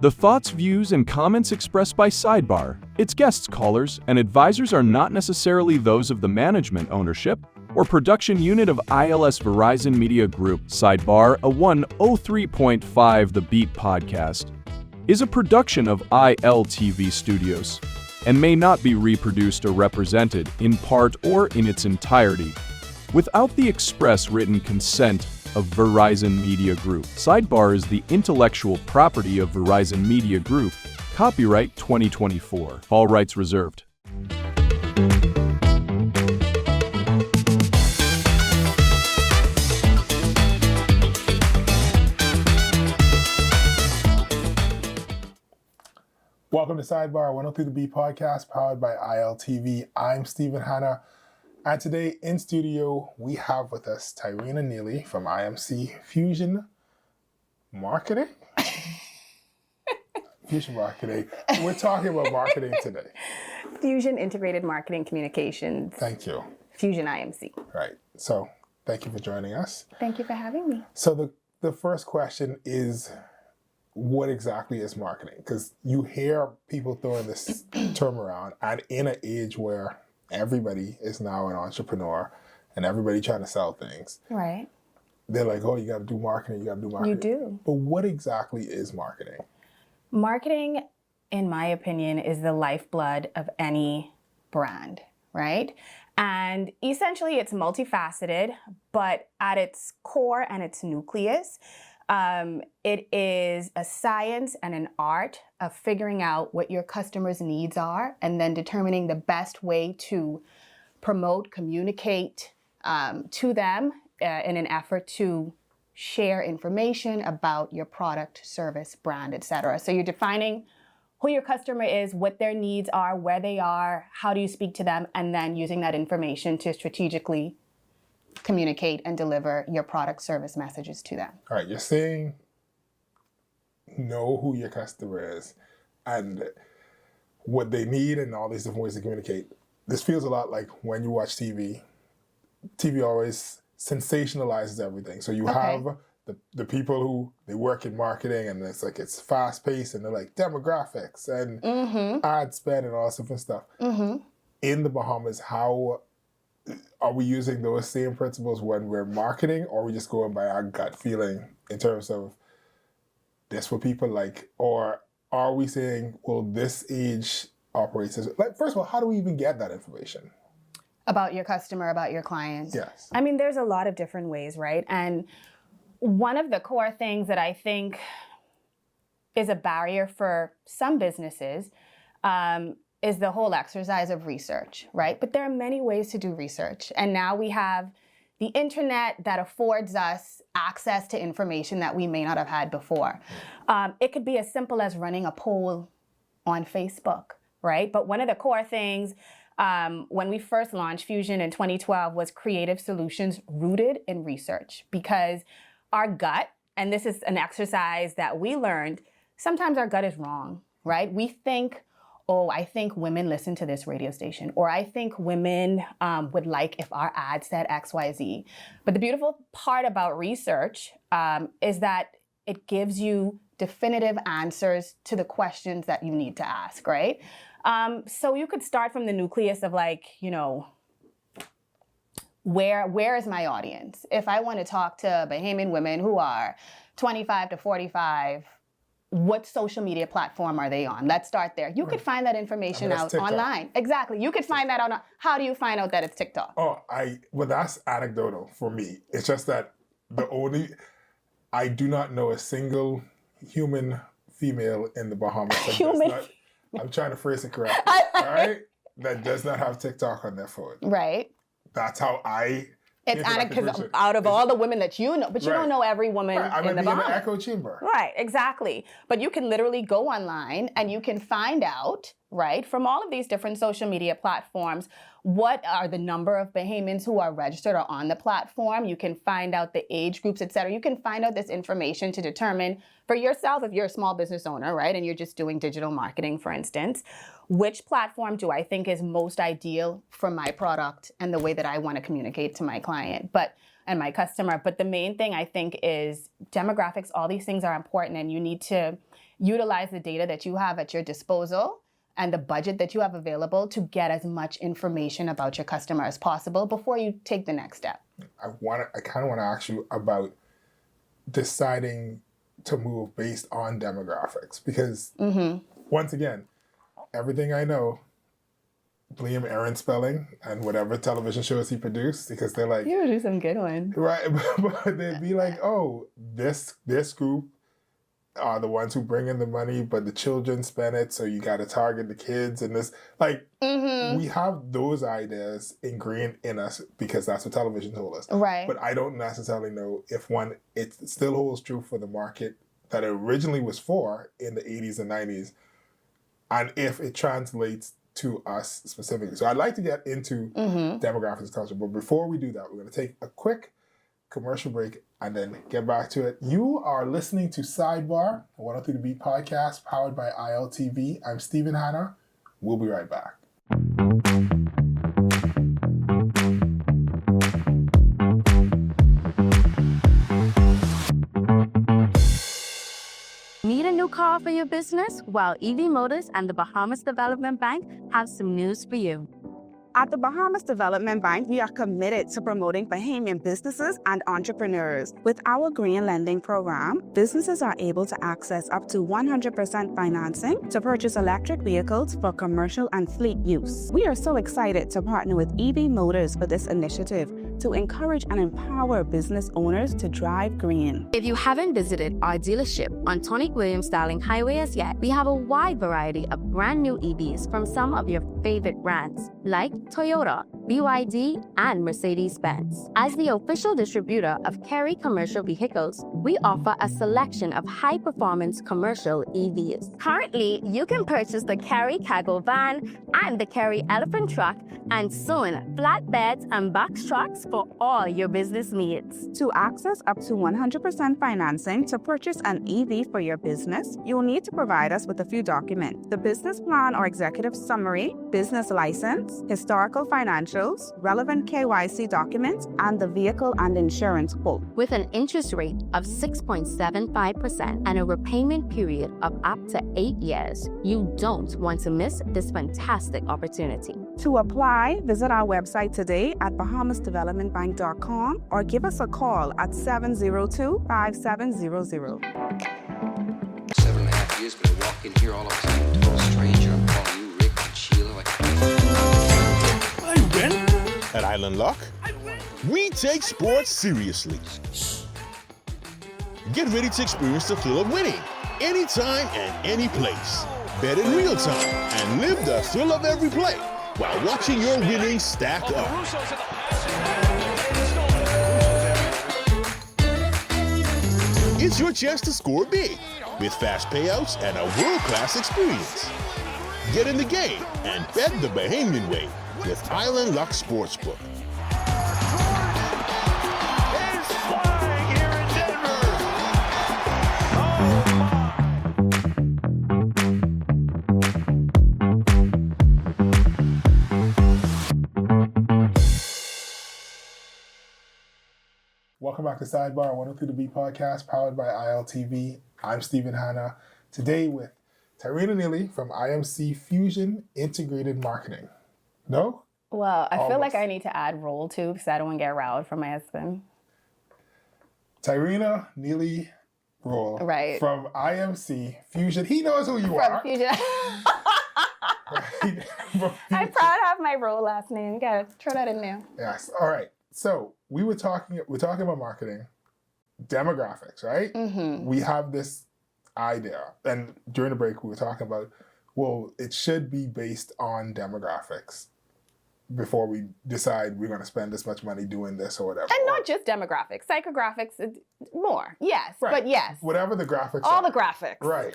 The thoughts, views, and comments expressed by Sidebar, its guests, callers, and advisors are not necessarily those of the management, ownership, or production unit of ILS Verizon Media Group. Sidebar, a 103.5 The Beat podcast, is a production of ILTV Studios and may not be reproduced or represented, in part or in its entirety, without the express written consent of Verizon Media Group. Sidebar is the intellectual property of Verizon Media Group. Copyright 2024. All rights reserved. Welcome to Sidebar, 103 The Beat podcast, powered by ILTV. I'm Stephen Hanna. And today in studio, we have with us Tyrena Neely from IMC Fusion Marketing. Fusion Marketing. We're talking about marketing today. Fusion Integrated Marketing Communications. Thank you. Fusion IMC. Right. So thank you for joining us. Thank you for having me. So the first question is, what exactly is marketing? Because you hear people throwing this term around, and in an age where everybody is now an entrepreneur and everybody trying to sell things. Right. They're like, oh, you got to do marketing, you got to do marketing. You do. But what exactly is marketing? Marketing, in my opinion, is the lifeblood of any brand, right? And essentially it's multifaceted, but at its core and its nucleus, it is a science and an art of figuring out what your customers' needs are and then determining the best way to promote, communicate to them in an effort to share information about your product, service, brand, etc. So you're defining who your customer is, what their needs are, where they are, how do you speak to them, and then using that information to strategically communicate and deliver your product service messages to them. All right, you're saying know who your customer is and what they need and all these different ways to communicate. This feels a lot like when you watch TV. TV always sensationalizes everything. So you have the people who they work in marketing, and it's fast paced, and they're like demographics and ad spend and all this different stuff. In the Bahamas, how are we using those same principles when we're marketing, or are we just going by our gut feeling in terms of this what people like? Or are we saying, well, this age operates as, like, first of all, how do we even get that information? About your customer, about your clients? Yes. I mean, there's a lot of different ways, right? And one of the core things that I think is a barrier for some businesses is the whole exercise of research, right? But there are many ways to do research. And now we have the internet that affords us access to information that we may not have had before. It could be as simple as running a poll on Facebook, right? But one of the core things when we first launched Fusion in 2012 was creative solutions rooted in research, because our gut, and this is an exercise that we learned, sometimes our gut is wrong, right? We think, oh, I think women listen to this radio station, or I think women would like if our ad said X, Y, Z. But the beautiful part about research is that it gives you definitive answers to the questions that you need to ask, right? So you could start from the nucleus of, like, you know, where is my audience? If I want to talk to Bahamian women who are 25 to 45, what social media platform are they on? Let's start there. You could find that information out TikTok. Online. Exactly. You could find that on. How do you find out that it's TikTok? Well, that's anecdotal for me. It's just that I do not know a single human female in the Bahamas. I'm trying to phrase it correctly. All right? That does not have TikTok on their phone. Right. That's how I. It's because out of all the women that you know, but you don't know every woman in the Bahamas. In an echo chamber. Right, exactly. But you can literally go online and you can find out, right, from all of these different social media platforms, what are the number of Bahamians who are registered or on the platform. You can find out the age groups, et cetera. You can find out this information to determine for yourself, if you're a small business owner, right, and you're just doing digital marketing, for instance, which platform do I think is most ideal for my product and the way that I want to communicate to my client and my customer. But the main thing I think is demographics. All these things are important, and you need to utilize the data that you have at your disposal and the budget that you have available to get as much information about your customer as possible before you take the next step. I kind of want to ask you about deciding to move based on demographics because once again, everything I know, Liam Aaron spelling and whatever television shows he produced, because they're like, You would do some good ones. right, but they'd be like, oh, this group are the ones who bring in the money, but the children spend it, so you got to target the kids and this. Like, we have those ideas ingrained in us because that's what television told us. Right. But I don't necessarily know if it still holds true for the market that it originally was for in the 80s and 90s, and if it translates to us specifically. So I'd like to get into demographics and culture, but before we do that, we're going to take a quick commercial break and then get back to it. You are listening to Sidebar, a 103 The Beat podcast powered by ILTV. I'm Stephen Hanna. We'll be right back. Need a new car for your business? Well, EV Motors and the Bahamas Development Bank have some news for you. At the Bahamas Development Bank, we are committed to promoting Bahamian businesses and entrepreneurs. With our green lending program, businesses are able to access up to 100% financing to purchase electric vehicles for commercial and fleet use. We are so excited to partner with EV Motors for this initiative to encourage and empower business owners to drive green. If you haven't visited our dealership on Tony Williams Starling Highway as yet, we have a wide variety of brand new EVs from some of your favorite brands like Toyota, BYD, and Mercedes-Benz. As the official distributor of Kerry Commercial Vehicles, we offer a selection of high-performance commercial EVs. Currently, you can purchase the Kerry Cargo Van and the Kerry Elephant Truck, and soon, flatbeds and box trucks for all your business needs. To access up to 100% financing to purchase an EV for your business, you will need to provide us with a few documents: the business plan or executive summary, business license, historical financials, relevant KYC documents, and the vehicle and insurance quote. With an interest rate of 6.75% and a repayment period of up to 8 years, you don't want to miss this fantastic opportunity. To apply, visit our website today at bahamasdevelopmentbank.com or give us a call at 702-5700. 7.5 years, but I walk in here all of a sudden, total stranger. I'm calling you Rick and Sheila. I win. At Island Lock, we take sports seriously. Get ready to experience the thrill of winning anytime and any place. Bet in real time and live the thrill of every play while watching your winnings stack up. It's your chance to score big with fast payouts and a world-class experience. Get in the game and bet the Bahamian way with Island Luck Sportsbook. Welcome back to Sidebar, 103 The Beat podcast powered by ILTV. I'm Stephen Hanna. Today with Tyrena Neely from IMC Fusion Integrated Marketing. No? Well, I feel Almost. like I need to add role too because I don't want to get riled from my husband. Tyrena Neely Roll Right. from IMC Fusion. He knows who you are. From Fusion. I'm proud to have my role last name. Gotta throw that in there. Yes. All right. So we're talking about marketing, demographics, right? We have this idea, and during the break we were talking about, well, it should be based on demographics before we decide we're going to spend this much money doing this or whatever. And not just demographics, psychographics, more. Yes, Right. but yes. Whatever the graphics All are. the graphics. Right.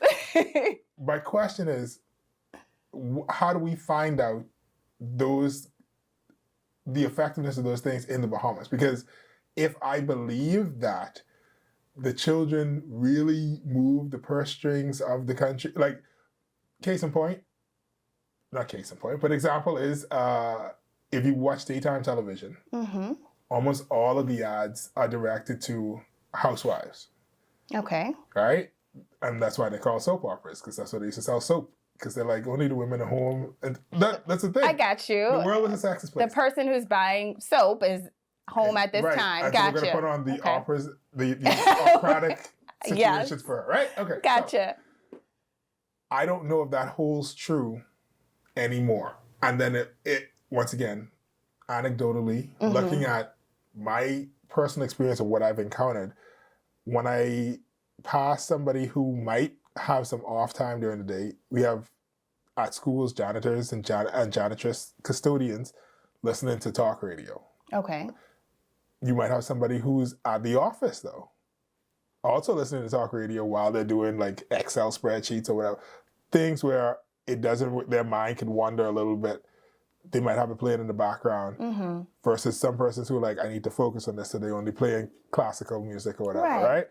My question is, how do we find out the effectiveness of those things in the Bahamas? Because if I believe that the children really move the purse strings of the country, like not case in point, but example is if you watch daytime television, almost all of the ads are directed to housewives, Okay. right? And that's why they call soap operas, because that's what they used to sell soap. Because they're like, only the women at home. And that's the thing. I got you. The world is a sexist place. The person who's buying soap is home at this right. time. And Gotcha. so we're going to put on the Okay. operas, the operatic situations Yes. for her, right? Okay. Gotcha. So, I don't know if that holds true anymore. And then it once again, anecdotally, looking at my personal experience of what I've encountered, when I pass somebody who might have some off time during the day, we have at schools janitors and janitress custodians listening to talk radio. Okay. You might have somebody who's at the office though, also listening to talk radio while they're doing like Excel spreadsheets or whatever, things where it doesn't, their mind can wander a little bit. They might have it playing in the background versus some persons who are like, I need to focus on this, so they're only playing classical music or whatever, right?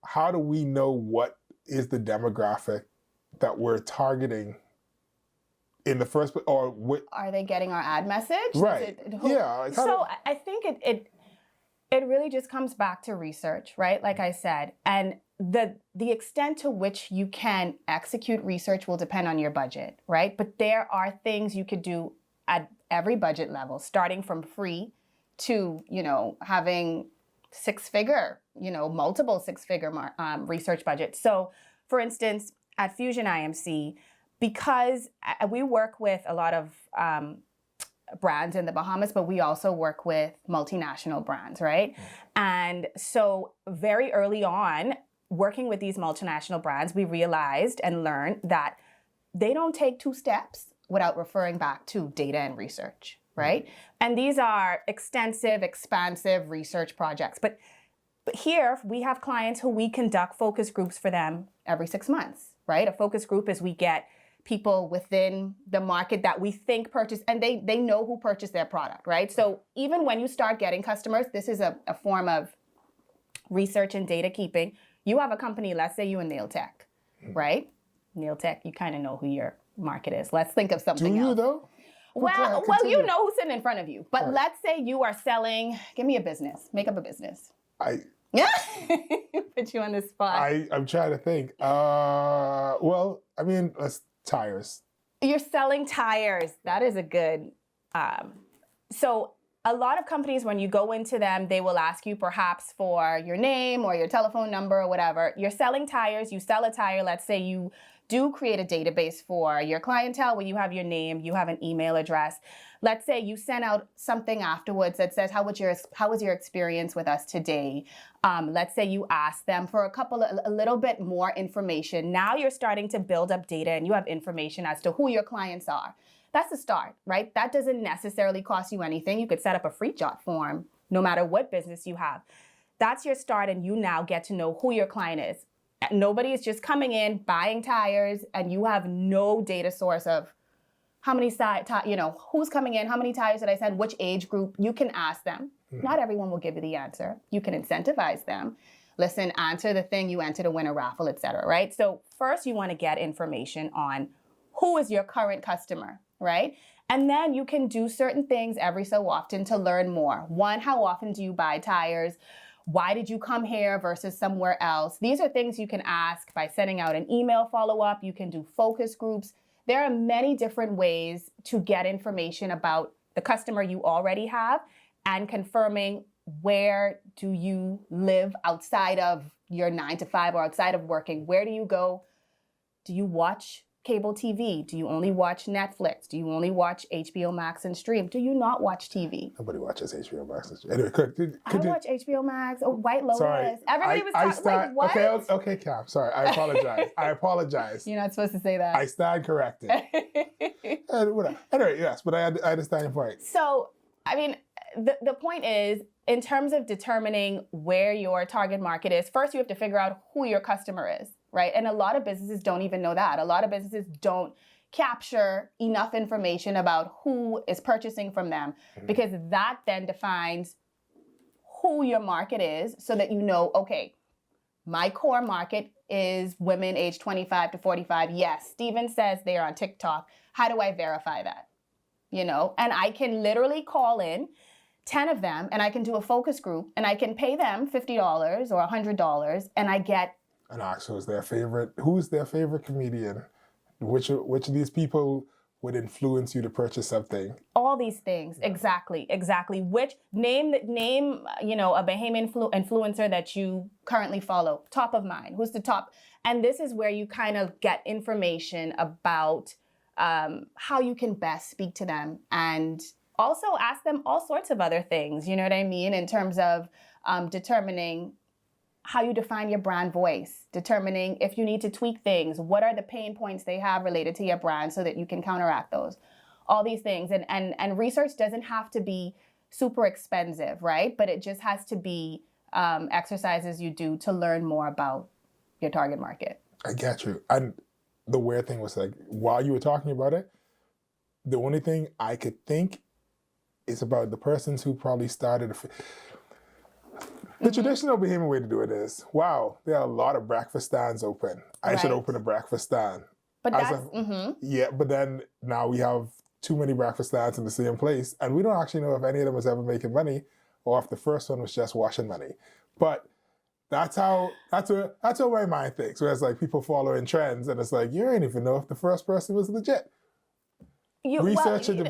How do we know what is the demographic that we're targeting in the first place? Or what? Are they getting our ad message? Right. Yeah. So I think it really just comes back to research, right? Like I said, and the extent to which you can execute research will depend on your budget, right? But there are things you could do at every budget level, starting from free to, having six-figure, multiple six-figure research budgets. So, for instance, at Fusion IMC, because we work with a lot of brands in the Bahamas, but we also work with multinational brands, right? And so very early on, working with these multinational brands, we realized and learned that they don't take two steps without referring back to data and research, right? And these are extensive, expansive research projects. But here we have clients who we conduct focus groups for them every 6 months, right? A focus group is we get people within the market that we think purchase, and they know who purchased their product, right? So even when you start getting customers, this is a form of research and data keeping. You have a company, let's say you in nail tech, right? Nail tech, you kind of know who your market is. Let's think of something else. Do you though? Well, you know who's sitting in front of you. But let's say you are selling, give me a business, make up a business. Yeah, put you on the spot. I'm trying to think. Well, I mean, tires. You're selling tires. That is a good. So a lot of companies, when you go into them, they will ask you perhaps for your name or your telephone number or whatever. You're selling tires. You sell a tire. Let's say you do create a database for your clientele where you have your name, you have an email address. Let's say you send out something afterwards that says, how was your experience with us today? Let's say you ask them for a little bit more information. Now you're starting to build up data and you have information as to who your clients are. That's the start, right? That doesn't necessarily cost you anything. You could set up a free jot form no matter what business you have. That's your start, and you now get to know who your client is. Nobody is just coming in, buying tires, and you have no data source of how many who's coming in, how many tires did I send, which age group. You can ask them. Not everyone will give you the answer. You can incentivize them. Listen, answer the thing, you enter to win a raffle, etc. Right? So first you want to get information on who is your current customer, right? And then you can do certain things every so often to learn more. One, how often do you buy tires? Why did you come here versus somewhere else? These are things you can ask by sending out an email follow-up. You can do focus groups. There are many different ways to get information about the customer you already have and confirming where do you live outside of your 9 to 5 or outside of working. Where do you go? Do you watch cable TV? Do you only watch Netflix? Do you only watch HBO Max and stream? Do you not watch TV? Nobody watches HBO Max and stream. Anyway, I watch HBO Max. Oh, White Lotus. Sorry, Everybody was talking, like, what? Okay, Cam. Sorry, I apologize. I apologize. You're not supposed to say that. I stand corrected. Anyway, yes, but I understand your point. So, I mean, the point is, in terms of determining where your target market is, first you have to figure out who your customer is, right? And a lot of businesses don't even know that. A lot of businesses don't capture enough information about who is purchasing from them, because that then defines who your market is, so that you know, okay, my core market is women aged 25 to 45. Yes, Steven says they're on TikTok. How do I verify that? And I can literally call in 10 of them and I can do a focus group and I can pay them $50 or $100 and I get and ask who's their favorite comedian, which of these people would influence you to purchase something. All these things, exactly. Which name a Bahamian influencer that you currently follow, top of mind. Who's the top? And this is where you kind of get information about how you can best speak to them, and also ask them all sorts of other things. You know what I mean? In terms of determining how you define your brand voice, determining if you need to tweak things, what are the pain points they have related to your brand so that you can counteract those, all these things. And research doesn't have to be super expensive, right? But it just has to be exercises you do to learn more about your target market. I get you. And the weird thing was, like, while you were talking about it, the only thing I could think is about the persons who probably started. The traditional Bahamian way to do it is, wow, there are a lot of breakfast stands open. I should open a breakfast stand. But Yeah, but then now we have too many breakfast stands in the same place, and we don't actually know if any of them was ever making money or if the first one was just washing money. But that's how my mind thinks. Whereas, like, people following trends, and it's like, you don't even know if the first person was legit. Research and you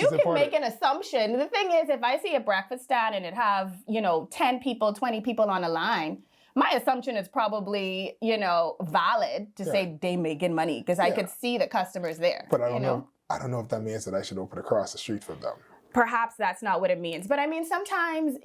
can make an assumption. The thing is, if I see a breakfast stand and it have 10 people, 20 people on a line, my assumption is probably valid to say they making money, because I could see the customers there. But I don't know. I don't know if that means that I should open across the street from them. Perhaps that's not what it means. But I mean, sometimes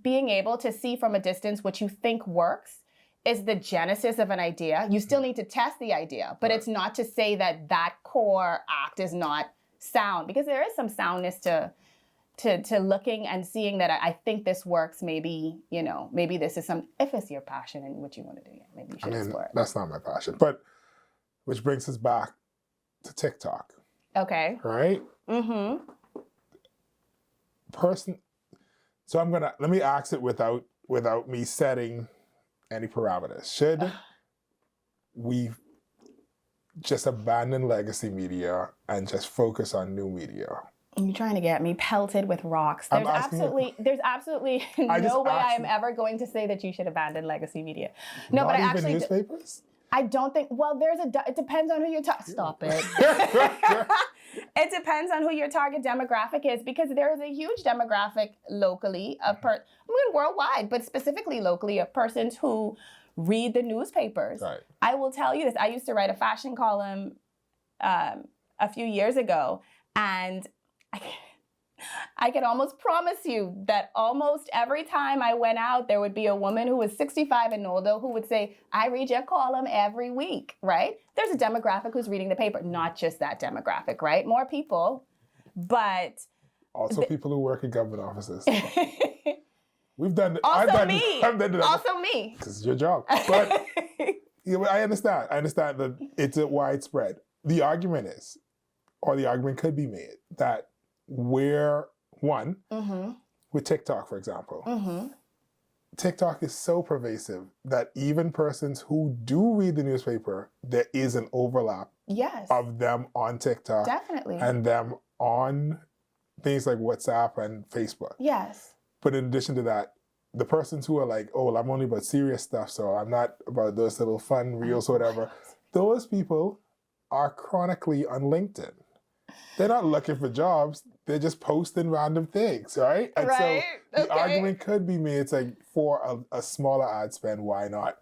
being able to see from a distance what you think works is the genesis of an idea. You still need to test the idea, but it's not to say that that core act is not sound, because there is some soundness to looking and seeing that I think this works. Maybe this is if it's your passion and what you want to do, maybe you should explore it. That's not my passion, but which brings us back to TikTok. Okay. Right? Mm-hmm. So let me ask it without me setting any parameters. Should we just abandon legacy media and just focus on new media? You're trying to get me pelted with rocks. There's absolutely no way I am ever going to say that you should abandon legacy media. No, Not but I even actually newspapers? I don't think. Well, it depends on who you're Stop it. It depends on who your target demographic is, because there is a huge demographic locally worldwide, but specifically locally, of persons who read the newspapers. Right. I will tell you this. I used to write a fashion column a few years ago, and I could almost promise you that almost every time I went out, there would be a woman who was 65 and older who would say, I read your column every week, right? There's a demographic who's reading the paper, not just that demographic, right? More people, but... Also people who work in government offices. We've done it. Also I've me. done it. Also me. This is your job. But I understand. I understand that it's a widespread. The argument could be made that with TikTok, for example, TikTok is so pervasive that even persons who do read the newspaper, there is an overlap of them on TikTok. Definitely. And them on things like WhatsApp and Facebook. Yes. But in addition to that, the persons who are like, oh, I'm only about serious stuff, so I'm not about those little fun reels or whatever, those people are chronically on LinkedIn. They're not looking for jobs. They're just posting random things, right? And so the argument could be made, it's like, for a smaller ad spend, why not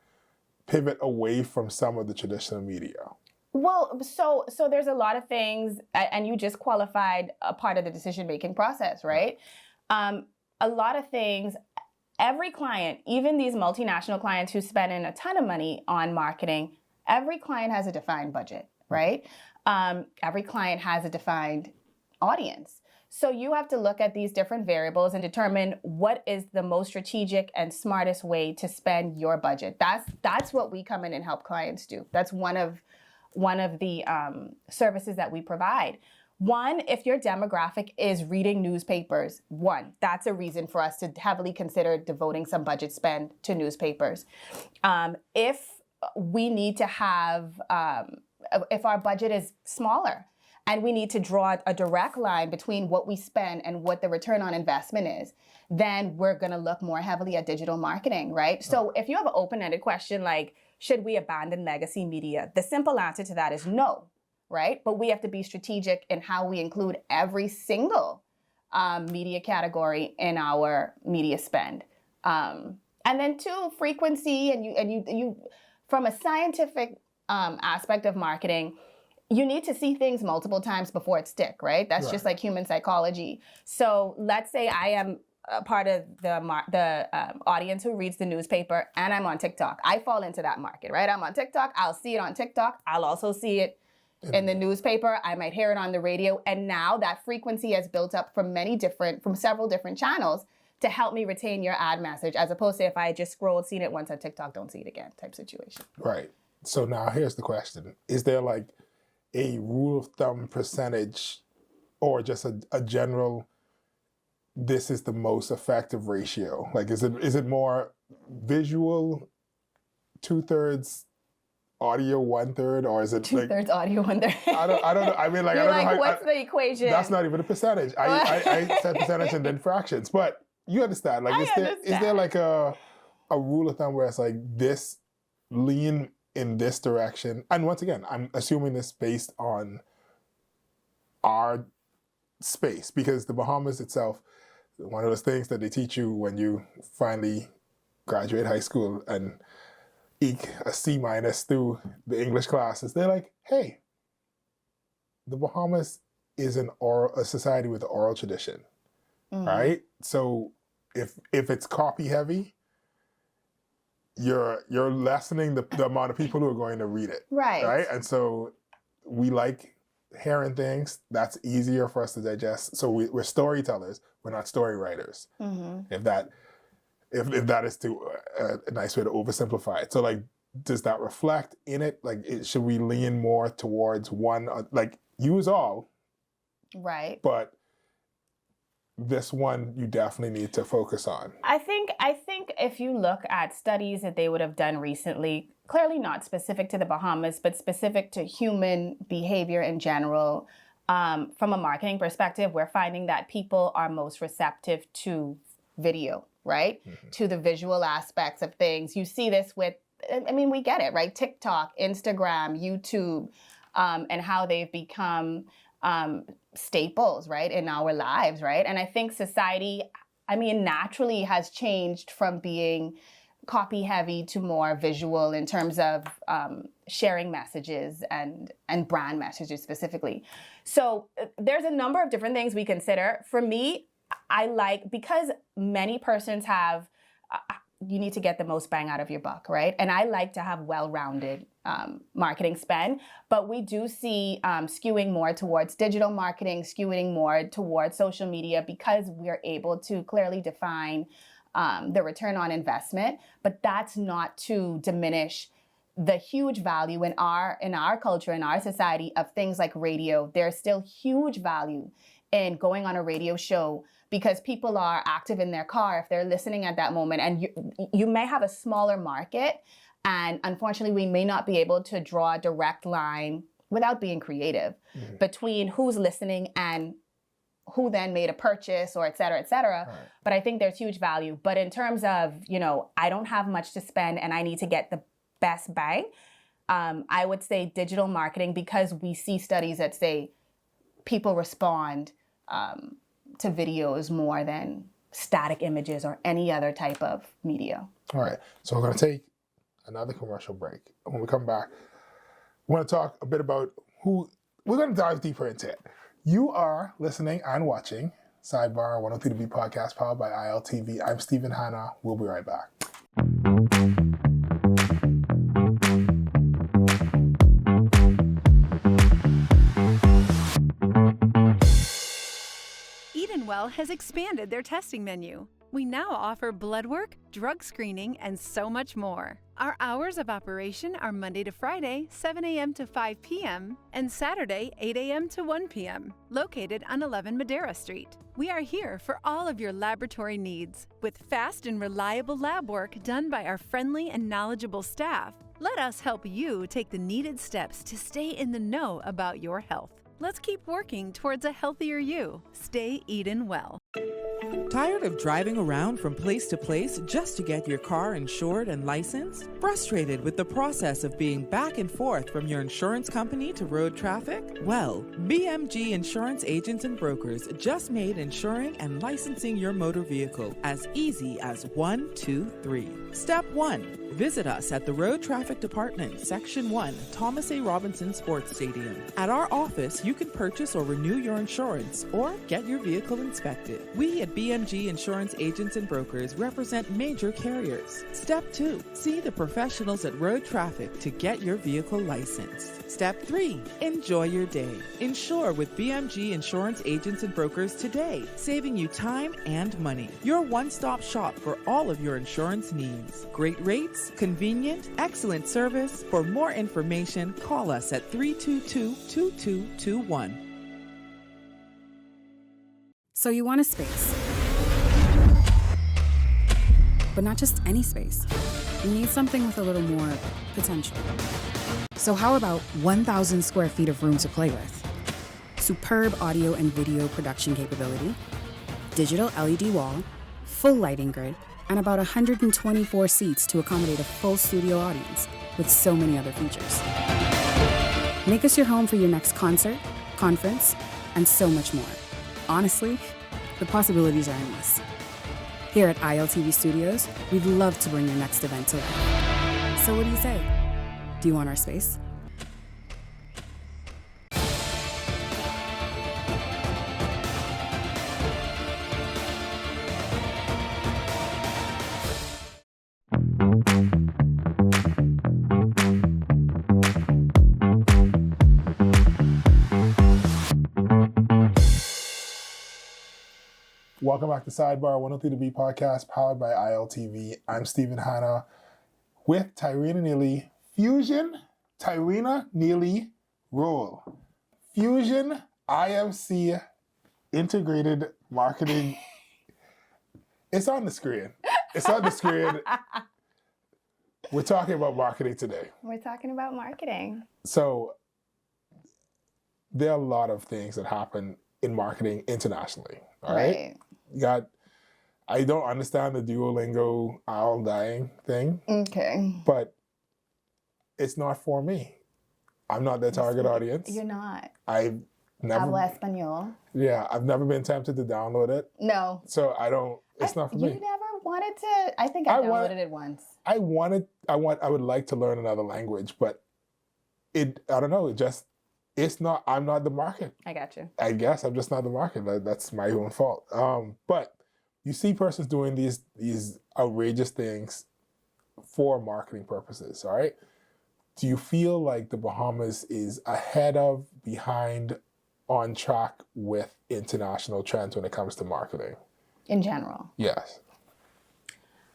pivot away from some of the traditional media? Well, so there's a lot of things, and you just qualified a part of the decision-making process, right? A lot of things, every client, even these multinational clients who spend in a ton of money on marketing, every client has a defined budget, right? Every client has a defined audience. So you have to look at these different variables and determine what is the most strategic and smartest way to spend your budget. That's what we come in and help clients do. That's one of the services that we provide. One, if your demographic is reading newspapers, that's a reason for us to heavily consider devoting some budget spend to newspapers. If we need to have, if our budget is smaller and we need to draw a direct line between what we spend and what the return on investment is, then we're going to look more heavily at digital marketing, right? So if you have an open-ended question like, should we abandon legacy media? The simple answer to that is no, right? But we have to be strategic in how we include every single media category in our media spend. And then two, frequency, and you from a scientific aspect of marketing, you need to see things multiple times before it stick, right? That's just like human psychology. So let's say I am a part of the audience who reads the newspaper, and I'm on TikTok. I fall into that market, right? I'm on TikTok. I'll see it on TikTok. I'll also see it in the newspaper. I might hear it on the radio. And now that frequency has built up from several different channels to help me retain your ad message, as opposed to if I just scrolled, seen it once on TikTok, don't see it again type situation. Right. So now here's the question. Is there like a rule of thumb percentage or just a general, this is the most effective ratio? Like, is it more visual, 2/3, audio 1/3, or is it 2/3 audio, 1/3? I don't know. I mean, like, You're I don't know how, what's the equation? That's not even a percentage. I said percentage and then fractions, but you understand. Like, is there like a rule of thumb where it's like this lean in this direction? And once again, I'm assuming this based on our space, because the Bahamas itself, one of those things that they teach you when you finally graduate high school and eke a C- through the English classes, they're like, hey, the Bahamas is a society with an oral tradition, right? So if it's copy heavy, you're lessening the amount of people who are going to read it, right? And so we like hearing things that's easier for us to digest. So we're storytellers. We're not story writers. If that is a nice way to oversimplify it. So like, does that reflect in it? Like, should we lean more towards one? Like, use all, right? But this one you definitely need to focus on. I think if you look at studies that they would have done recently, clearly not specific to the Bahamas, but specific to human behavior in general, from a marketing perspective, we're finding that people are most receptive to video, right? To the visual aspects of things. You see this with, I mean, we get it, right? TikTok, Instagram, YouTube, and how they've become staples, right, in our lives, right? And I think society, I mean, naturally has changed from being copy heavy to more visual in terms of sharing messages and brand messages specifically. So there's a number of different things we consider. For me, I like, because many persons have, you need to get the most bang out of your buck, right? And I like to have well-rounded marketing spend, but we do see skewing more towards digital marketing, skewing more towards social media, because we're able to clearly define the return on investment. But that's not to diminish the huge value in our culture, in our society, of things like radio. There's still huge value in going on a radio show, because people are active in their car if they're listening at that moment. And you may have a smaller market, and unfortunately we may not be able to draw a direct line without being creative between who's listening and who then made a purchase, or et cetera, et cetera. Right. But I think there's huge value. But in terms of, I don't have much to spend and I need to get the best bang, I would say digital marketing, because we see studies that say people respond to videos more than static images or any other type of media. All right, so we're going to take another commercial break. When we come back, we want to talk a bit about we're going to dive deeper into it. You are listening and watching Sidebar 103 podcast powered by ILTV. I'm Stephen Hanna. We'll be right back. Well has expanded their testing menu. We now offer blood work, drug screening, and so much more. Our hours of operation are Monday to Friday, 7 a.m. to 5 p.m., and Saturday, 8 a.m. to 1 p.m., located on 11 Madera Street. We are here for all of your laboratory needs, with fast and reliable lab work done by our friendly and knowledgeable staff. Let us help you take the needed steps to stay in the know about your health. Let's keep working towards a healthier you. Stay Eden well. Tired of driving around from place to place just to get your car insured and licensed? Frustrated with the process of being back and forth from your insurance company to road traffic? Well, BMG Insurance Agents and Brokers just made insuring and licensing your motor vehicle as easy as 1, 2, 3. Step 1. Visit us at the Road Traffic Department, Section 1, Thomas A. Robinson Sports Stadium. At our office, you can purchase or renew your insurance or get your vehicle inspected. We at BMG Insurance Agents and Brokers represent major carriers. Step 2. See the professionals at Road Traffic to get your vehicle licensed. Step 3. Enjoy your day. Insure with BMG Insurance Agents and Brokers today, saving you time and money. Your one-stop shop for all of your insurance needs. Great rates, convenient, excellent service. For more information, call us at 322-2221. So you want a space, but not just any space. You need something with a little more potential. So how about 1,000 square feet of room to play with? Superb audio and video production capability, digital LED wall, full lighting grid, and about 124 seats to accommodate a full studio audience with so many other features. Make us your home for your next concert, conference, and so much more. Honestly, the possibilities are endless. Here at ILTV Studios, we'd love to bring your next event to life. So what do you say? Do you want our space? Welcome back to Sidebar, 103 to B podcast, powered by ILTV. I'm Stephen Hanna with Tyrena Neely. Fusion, Tyrena Neely role. Fusion IMC Integrated Marketing. It's on the screen. It's on the screen. We're talking about marketing today. We're talking about marketing. So there are a lot of things that happen in marketing internationally. All right. You got, I don't understand the Duolingo owl dying thing. Okay. But it's not for me. I'm not their target audience. You're not. I've never. Habla español. Yeah, I've never been tempted to download it. No. So I don't. It's not for me. You never wanted to. I think I downloaded it once. I would like to learn another language, but I don't know. It's not. I'm not the market. I got you. I guess I'm just not the market. That's my own fault. But you see persons doing these outrageous things for marketing purposes. All right. Do you feel like the Bahamas is ahead of, behind, on track with international trends when it comes to marketing? In general? Yes.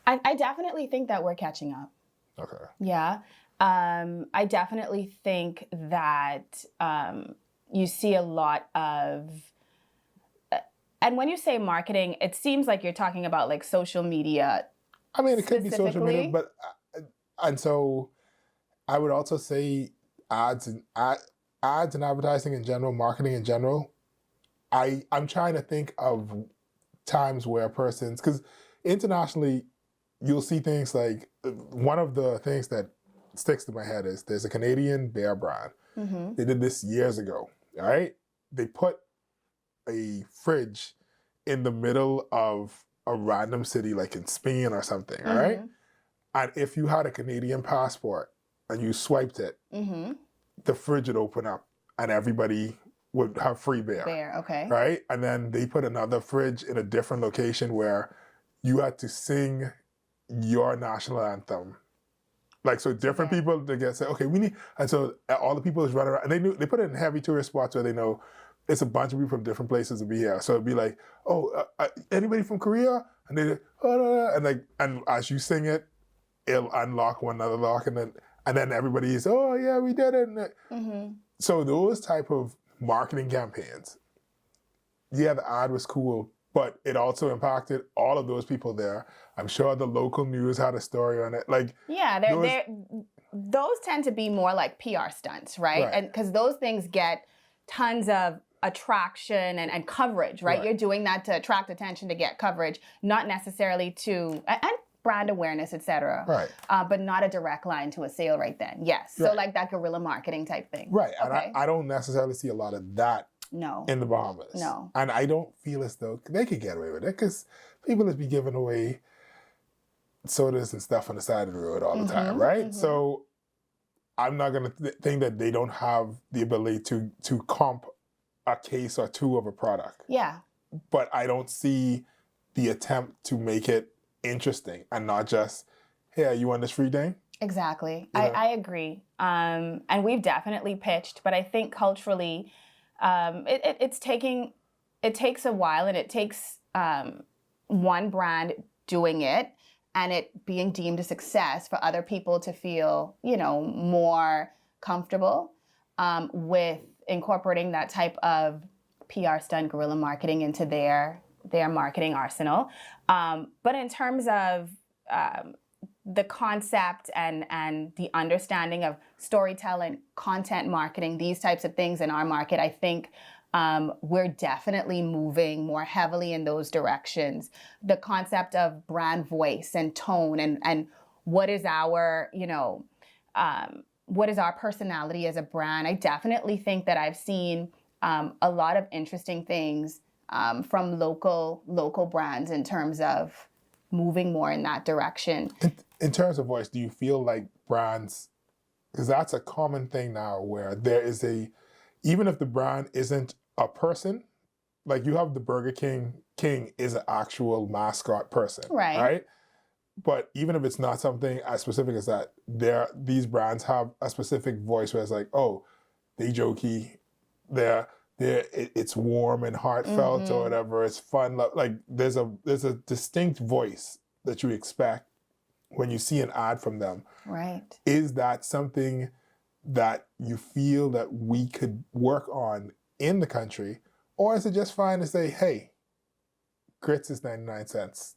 I definitely think that we're catching up. Okay. Yeah. I definitely think that you see a lot of, and when you say marketing, it seems like you're talking about like social media. I mean, it could be social media, but, and so I would also say ads and advertising in general, marketing in general. I'm trying to think of times where persons, because internationally, you'll see things like, one of the things that sticks to my head is there's a Canadian beer brand. Mm-hmm. They did this years ago, all right? They put a fridge in the middle of a random city like in Spain or something, all right? And if you had a Canadian passport and you swiped it, the fridge would open up and everybody would have free beer. Beer, okay. Right? And then they put another fridge in a different location where you had to sing your national anthem. Like, so different people, they get say, okay, we need, and so all the people is running around, and they put it in heavy tourist spots where they know it's a bunch of people from different places to be here. So it'd be like, oh, anybody from Korea? And they, and as you sing it, it'll unlock one other lock, and then everybody's, oh yeah, we did it. So those type of marketing campaigns, yeah, the ad was cool, but it also impacted all of those people there. I'm sure the local news had a story on it. Like, yeah, those tend to be more like PR stunts, right? And because those things get tons of attraction and coverage, right? You're doing that to attract attention, to get coverage, not necessarily to, and brand awareness, etc. Right. But not a direct line to a sale right then. Yes. So like that guerrilla marketing type thing. Right. Okay. And I don't necessarily see a lot of that in the Bahamas. No. And I don't feel as though they could get away with it because people just be giving away sodas and stuff on the side of the road all the time, right? So I'm not going to think that they don't have the ability to comp a case or two of a product. Yeah. But I don't see the attempt to make it interesting and not just, hey, are you on this free thing? Exactly. I agree. And we've definitely pitched, but I think culturally, it takes a while, and it takes one brand doing it and it being deemed a success for other people to feel, more comfortable with incorporating that type of PR stunt guerrilla marketing into their marketing arsenal. But in terms of the concept and the understanding of storytelling, content marketing, these types of things in our market, I think we're definitely moving more heavily in those directions. The concept of brand voice and tone and what is our, what is our personality as a brand. I definitely think that I've seen a lot of interesting things from local brands in terms of moving more in that direction. In terms of voice, do you feel like brands, because that's a common thing now where there is even if the brand isn't a person, like you have the Burger King is an actual mascot person, right? But even if it's not something as specific as that, these brands have a specific voice where it's like, oh, they jokey, it's warm and heartfelt or whatever. It's fun. Like there's a distinct voice that you expect when you see an ad from them. Right. Is that something that you feel that we could work on in the country, or is it just fine to say, hey, grits is 99 cents.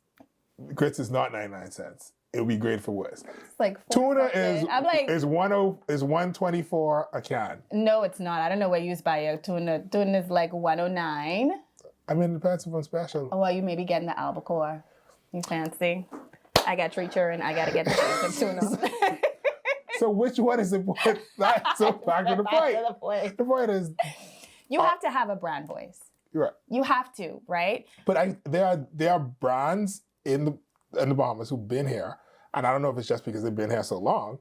Grits is not 99 cents. It would be great for worse. It's like tuna is $1.24 a can. No, it's not. I don't know where you buy your tuna. Tuna is like $1.09. I mean, it depends on special. Oh, well, you may be getting the albacore. You fancy? I got treacher and I got to get the basic tuna. So which one is important? So back to the point. The point is, you have to have a brand voice. You're right. You have to, right? But there are brands in the Bahamas who've been here, and I don't know if it's just because they've been here so long.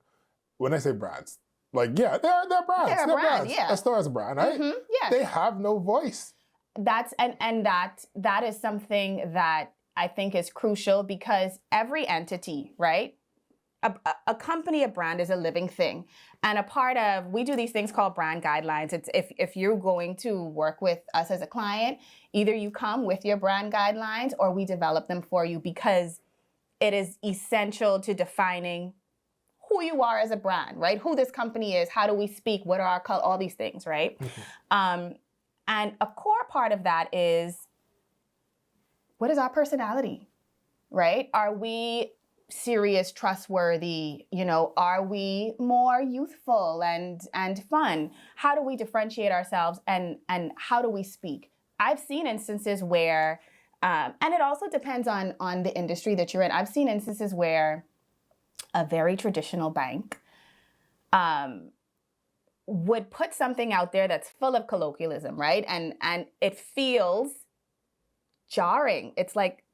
When I say brands, like they're brands. They're brands. Yeah. Astor is a brand, right? Yeah. They have no voice. That's and that is something that I think is crucial because every entity, right? A company, a brand is a living thing. And we do these things called brand guidelines. It's if you're going to work with us as a client, either you come with your brand guidelines or we develop them for you because it is essential to defining who you are as a brand, right? Who this company is, how do we speak, what are our colors, all these things, right? And a core part of that is, what is our personality, right? Are we serious, trustworthy? Are we more youthful and fun? How do we differentiate ourselves and how do we speak? I've seen instances where, and it also depends on the industry that you're in. I've seen instances where a very traditional bank would put something out there that's full of colloquialism, right? And it feels jarring. It's like,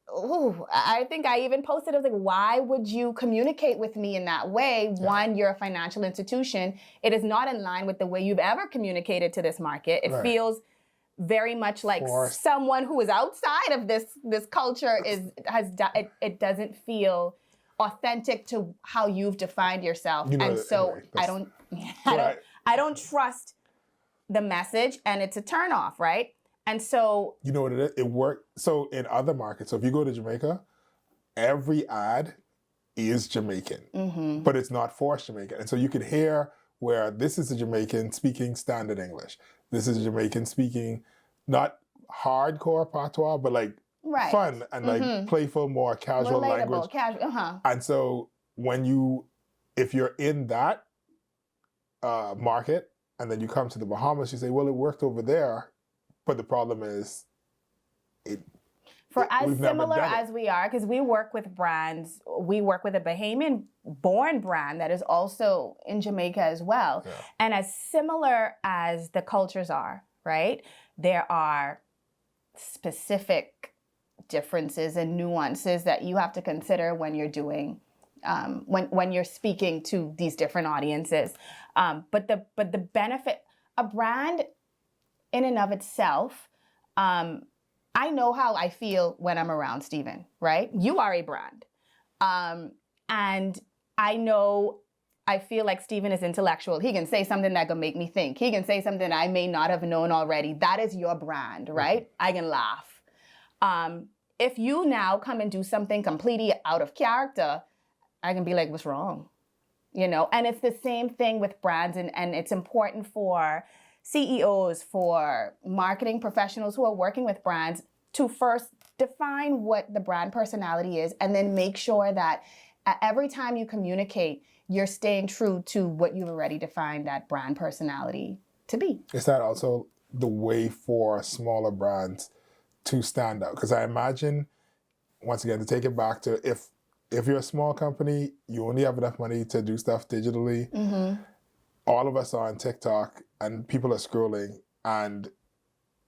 oh, I think I even posted, I was like, why would you communicate with me in that way? Yeah. One, you're a financial institution. It is not in line with the way you've ever communicated to this market. It feels very much like someone who is outside of this culture it doesn't feel authentic to how you've defined yourself. And so anyway, I don't trust the message, and it's a turnoff, right? And so, you know what it is? It worked. So in other markets, so if you go to Jamaica, every ad is Jamaican, but it's not forced Jamaican. And so you could hear where this is a Jamaican speaking standard English. This is a Jamaican speaking, not hardcore patois, but like fun and like playful, more casual relatable, language. And so if you're in that market, and then you come to the Bahamas, you say, well, it worked over there, but the problem is for as we've never similar done it. as we are, because we work with brands, we work with a Bahamian-born brand that is also in Jamaica as well. Yeah. And as similar as the cultures are, right, there are specific differences and nuances that you have to consider when you're doing, when you're speaking to these different audiences. But the benefit, a brand in and of itself, I know how I feel when I'm around Stephen, right? You are a brand. And I feel like Stephen is intellectual. He can say something that can make me think. He can say something I may not have known already. That is your brand, right? Mm-hmm. I can laugh. If you now come and do something completely out of character, I can be like, what's wrong? You know, and it's the same thing with brands, and it's important for CEOs, for marketing professionals who are working with brands to first define what the brand personality is, and then make sure that every time you communicate, you're staying true to what you've already defined that brand personality to be. Is that also the way for smaller brands to stand out? Because I imagine, once again, to take it back to if you're a small company, you only have enough money to do stuff digitally. Mm-hmm. All of us are on TikTok and people are scrolling, and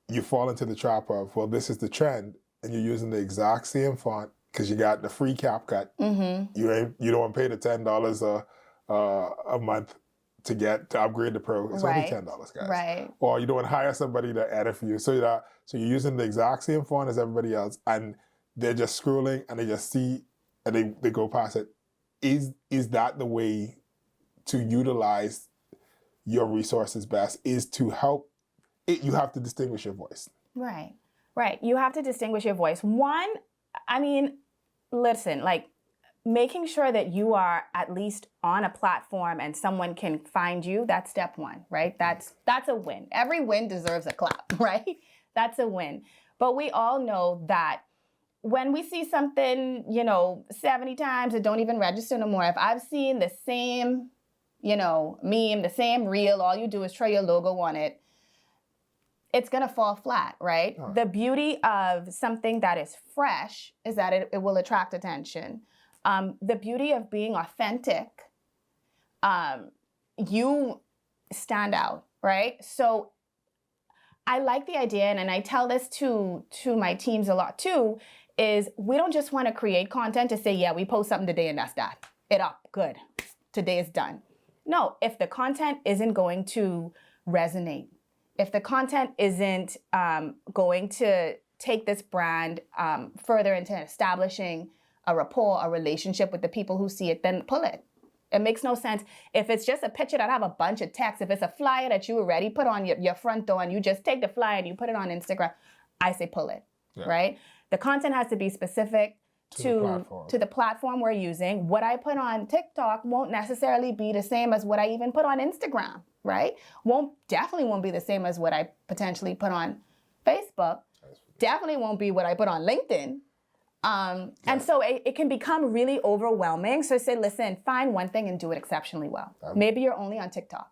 you fall into the trap of, well, this is the trend, and you're using the exact same font because you got the free CapCut. Mm-hmm. You don't want to pay the $10 a month to upgrade the Pro. It's only $10, guys. Right. Or you don't want to hire somebody to edit for you. So you're using the exact same font as everybody else, and they're just scrolling and they just see and they go past it. Is that the way to utilize your resources best? Is to help it? You have to distinguish your voice. Right. You have to distinguish your voice. One, I mean, listen, like, making sure that you are at least on a platform and someone can find you, that's step one, right? That's a win. Every win deserves a clap, right? That's a win. But we all know that when we see something, 70 times, it don't even register no more. If I've seen the same, meme, the same reel, all you do is throw your logo on it, it's going to fall flat, right? Oh. The beauty of something that is fresh is that it will attract attention. The beauty of being authentic, you stand out, right? So I like the idea, and I tell this to my teams a lot too, is we don't just want to create content to say, yeah, we post something today and that's that. It up, good. Today is done. No, if the content isn't going to resonate, if the content isn't going to take this brand further into establishing a rapport, a relationship with the people who see it, then pull it. It makes no sense. If it's just a picture that have a bunch of text, if it's a flyer that you already put on your front door and you just take the flyer and you put it on Instagram, I say pull it, right? The content has to be specific to the platform we're using. What I put on TikTok won't necessarily be the same as what I even put on Instagram, right? Definitely won't be the same as what I potentially put on Facebook. Definitely won't be what I put on LinkedIn. And so it can become really overwhelming. So I say, listen, find one thing and do it exceptionally well. Maybe you're only on TikTok,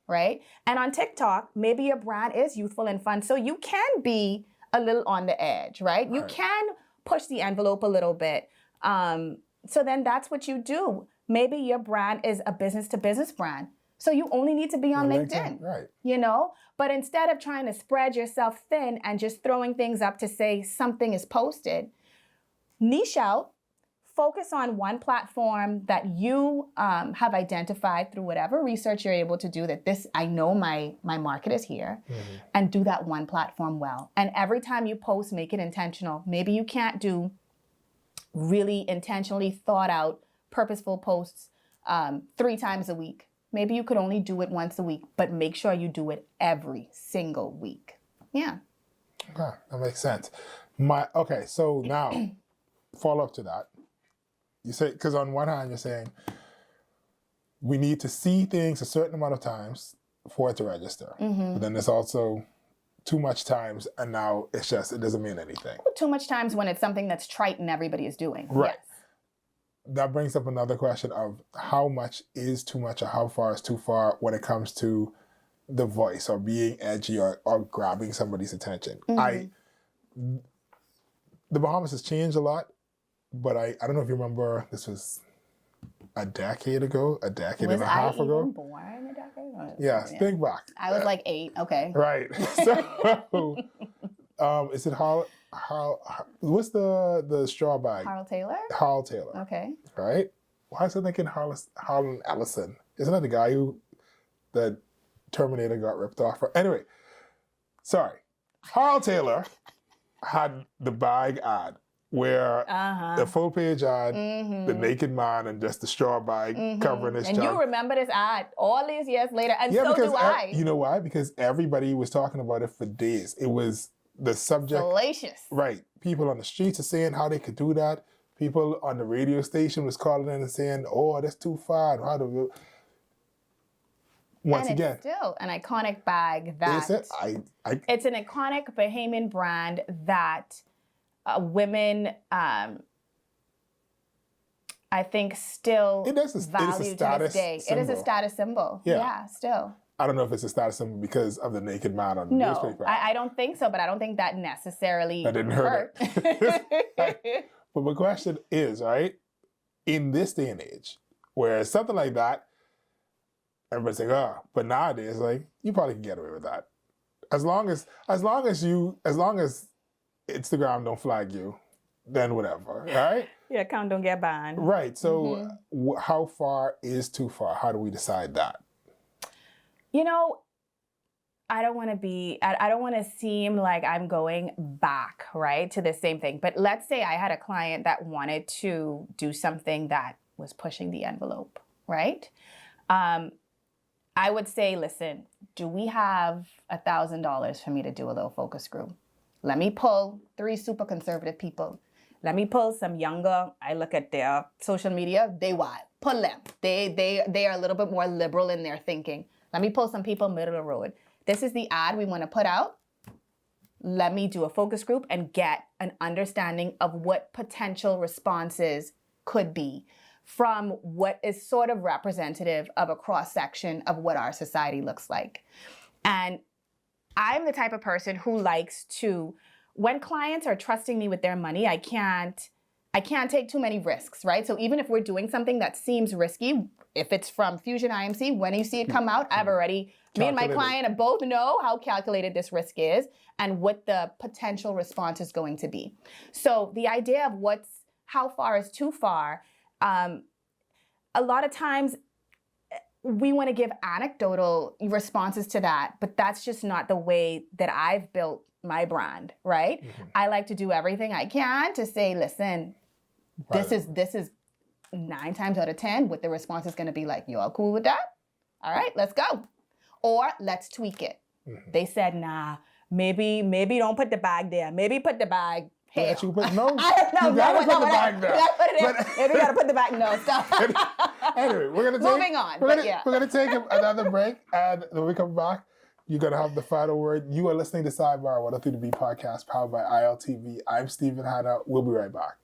right? And on TikTok, maybe your brand is youthful and fun. So you can be a little on the edge, right? You can push the envelope a little bit. So then that's what you do. Maybe your brand is a business-to-business brand. So you only need to be on LinkedIn, right? But instead of trying to spread yourself thin and just throwing things up to say something is posted, niche out, focus on one platform that you have identified through whatever research you're able to do that I know my market is here, and do that one platform well. And every time you post, make it intentional. Maybe you can't do really intentionally thought out, purposeful posts 3 times a week. Maybe you could only do it once a week, but make sure you do it every single week. Yeah. Okay, that makes sense. So now, follow up to that. You say, because on one hand you're saying we need to see things a certain amount of times for it to register. Mm-hmm. But then there's also too much times, and now it doesn't mean anything. Too much times when it's something that's trite and everybody is doing. Right. Yes. That brings up another question of how much is too much or how far is too far when it comes to the voice or being edgy or grabbing somebody's attention. The Bahamas has changed a lot, but I don't know if you remember, this was a decade and a half ago. Was I even born a decade ago? Yes, think back. I was like 8, okay. Right. So, is it what's the straw bag? Harold Taylor? Harold Taylor. Okay. Right? Why is I thinking Harlan Ellison? Isn't that the guy who the Terminator got ripped off for? Anyway, sorry. Harold Taylor had the bag ad where the full page ad, the naked man and just the straw bag covering his And junk. you remember this ad all these years later, and Yeah, so because do I. you know why? Because everybody was talking about it for days. It was the subject. Salacious. Right. People on the streets are saying how they could do that. People on the radio station was calling in and saying, "Oh, that's too far." How do once and again, it's still an iconic bag that it's an iconic Bahamian brand that women, I think, still value to this day. It is a status symbol. Yeah, still. I don't know if it's a status symbol because of the naked man on the newspaper. No, I don't think so, but I don't think that necessarily that didn't hurt it. But my question is, right, in this day and age, where something like that, everybody's like, oh, but nowadays, like, you probably can get away with that. As long as Instagram don't flag you, then whatever, right? Your account don't get banned. Right. So how far is too far? How do we decide that? You know, I don't want to seem like I'm going back, right, to the same thing. But let's say I had a client that wanted to do something that was pushing the envelope, right? I would say, listen, do we have $1,000 for me to do a little focus group? Let me pull 3 super conservative people. Let me pull some younger. I look at their social media. They wild. Pull them. They are a little bit more liberal in their thinking. Let me pull some people middle of the road. This is the ad we want to put out. Let me do a focus group and get an understanding of what potential responses could be from what is sort of representative of a cross-section of what our society looks like. And I'm the type of person who likes to, when clients are trusting me with their money, I can't take too many risks, right? So even if we're doing something that seems risky, if it's from Fusion IMC, when you see it come out, I've already, me and my client both know how calculated this risk is and what the potential response is going to be. So the idea of how far is too far, a lot of times we want to give anecdotal responses to that, but that's just not the way that I've built my brand, right? I like to do everything I can to say, listen, this is 9 times out of 10 what the response is going to be like. You all cool with that? All right, let's go. Or let's tweak it. They said, nah, maybe don't put the bag there. Maybe put the bag here. No, you gotta put the bag there. Maybe you gotta put the bag. No, stop. Anyway, we're gonna take another break, and when we come back, you're gonna have the final word. You are listening to Sidebar, 103.B podcast, powered by ILTV. I'm Stephen Hanna. We'll be right back.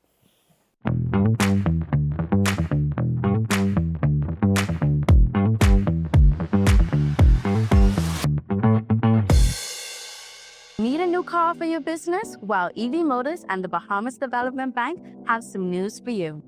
Need a new car for your business? Well, EV Motors and the Bahamas Development Bank have some news for you.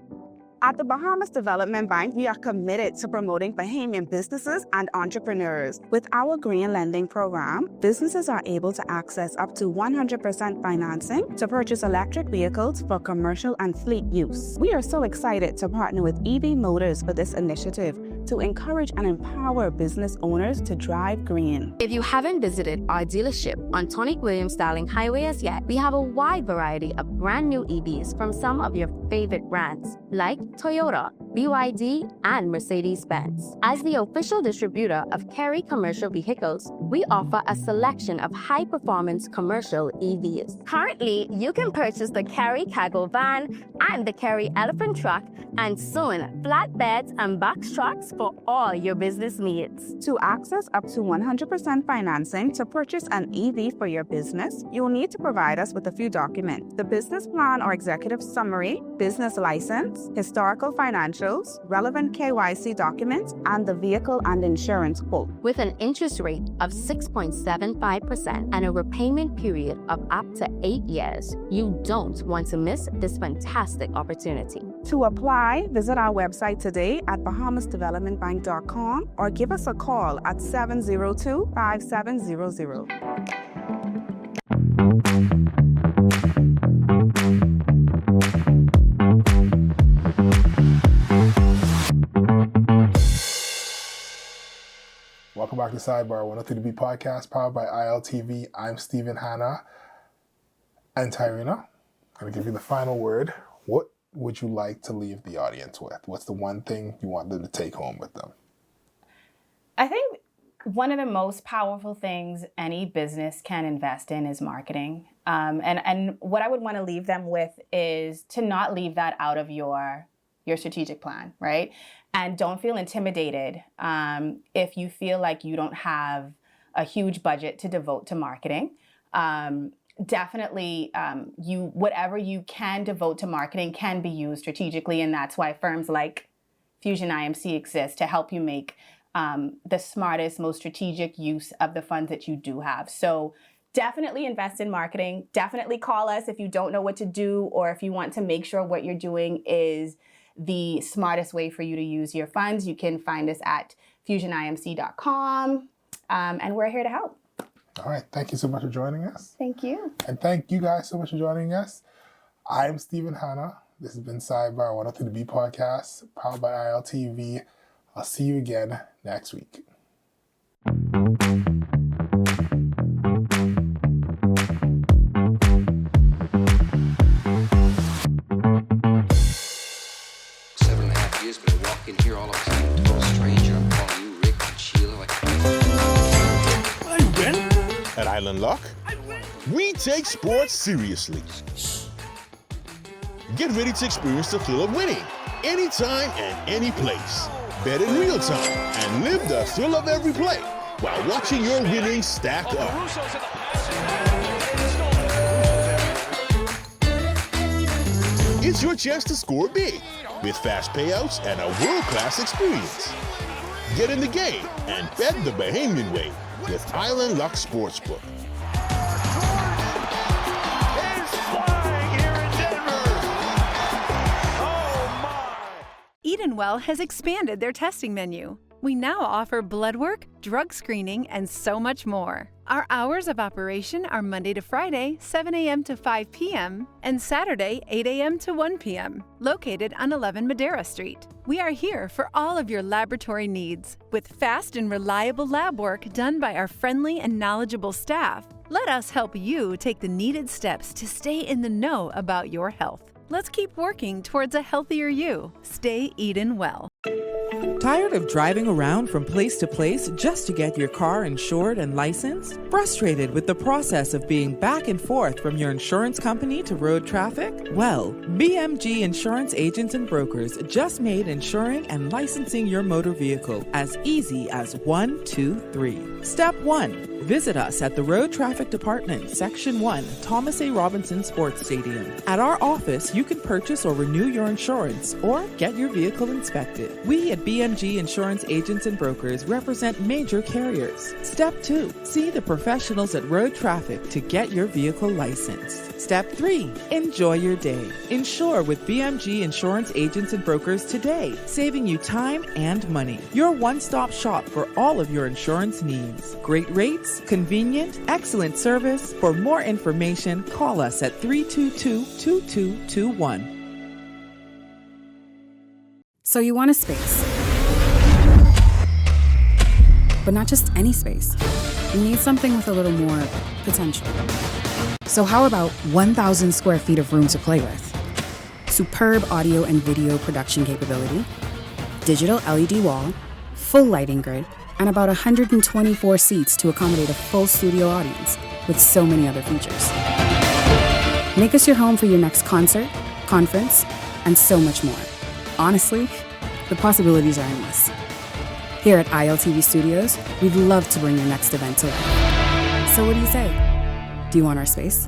At the Bahamas Development Bank, we are committed to promoting Bahamian businesses and entrepreneurs. With our green lending program, businesses are able to access up to 100% financing to purchase electric vehicles for commercial and fleet use. We are so excited to partner with EV Motors for this initiative to encourage and empower business owners to drive green. If you haven't visited our dealership on Tonic Williams Starling Highway as yet, we have a wide variety of brand new EVs from some of your favorite brands like Toyota, BYD, and Mercedes-Benz. As the official distributor of Kerry Commercial Vehicles, we offer a selection of high-performance commercial EVs. Currently, you can purchase the Kerry Cargo Van and the Kerry Elephant Truck, and soon flatbeds and box trucks for all your business needs. To access up to 100% financing to purchase an EV for your business, you'll need to provide us with a few documents: the business plan or executive summary, business license, historical financial financials, relevant KYC documents, and the vehicle and insurance quote. With an interest rate of 6.75% and a repayment period of up to 8 years, you don't want to miss this fantastic opportunity. To apply, visit our website today at bahamasdevelopmentbank.com or give us a call at 702-5700. Welcome back to Sidebar, 103B podcast powered by ILTV. I'm Stephen Hanna and Tyrina. I'm going to give you the final word. What would you like to leave the audience with? What's the one thing you want them to take home with them? I think one of the most powerful things any business can invest in is marketing. And what I would want to leave them with is to not leave that out of your strategic plan, right? And don't feel intimidated if you feel like you don't have a huge budget to devote to marketing. Definitely, whatever you can devote to marketing can be used strategically, and that's why firms like Fusion IMC exist to help you make the smartest, most strategic use of the funds that you do have. So definitely invest in marketing. Definitely call us if you don't know what to do or if you want to make sure what you're doing is the smartest way for you to use your funds. You can find us at fusionimc.com, and we're here to help. All right. Thank you so much for joining us. Thank you. And thank you guys so much for joining us. I'm Stephen Hanna. This has been Sidebar 103B podcast, powered by ILTV. I'll see you again next week. In here all of a sudden, total stranger. I'm calling you Rick and Sheila. I win. At Island Lock, we take sports seriously. Get ready to experience the thrill of winning anytime and any place. Bet in real time and live the thrill of every play while watching your winnings stack up. It's your chance to score big with fast payouts and a world-class experience. Get in the game and bet the Bahamian way with Island Luck Sportsbook. Edenwell has expanded their testing menu. We now offer blood work, drug screening, and so much more. Our hours of operation are Monday to Friday, 7 a.m. to 5 p.m., and Saturday, 8 a.m. to 1 p.m., located on 11 Madera Street. We are here for all of your laboratory needs, with fast and reliable lab work done by our friendly and knowledgeable staff. Let us help you take the needed steps to stay in the know about your health. Let's keep working towards a healthier you. Stay Eden well. Tired of driving around from place to place just to get your car insured and licensed? Frustrated with the process of being back and forth from your insurance company to road traffic? Well, BMG Insurance Agents and Brokers just made insuring and licensing your motor vehicle as easy as 1, 2, 3. Step 1. Visit us at the Road Traffic Department, Section 1, Thomas A. Robinson Sports Stadium. At our office, you can purchase or renew your insurance or get your vehicle inspected. We at BMG Insurance Agents and Brokers represent major carriers. Step 2. See the professionals at Road Traffic to get your vehicle licensed. Step 3. Enjoy your day. Insure with BMG Insurance Agents and Brokers today, saving you time and money. Your one-stop shop for all of your insurance needs. Great rates, convenient, excellent service. For more information, call us at 322-2221. So you want a space. But not just any space. You need something with a little more potential. So how about 1,000 square feet of room to play with? Superb audio and video production capability, digital LED wall, full lighting grid, and about 124 seats to accommodate a full studio audience with so many other features. Make us your home for your next concert, conference, and so much more. Honestly, the possibilities are endless. Here at ILTV Studios, we'd love to bring your next event to life. So what do you say? Do you want our space?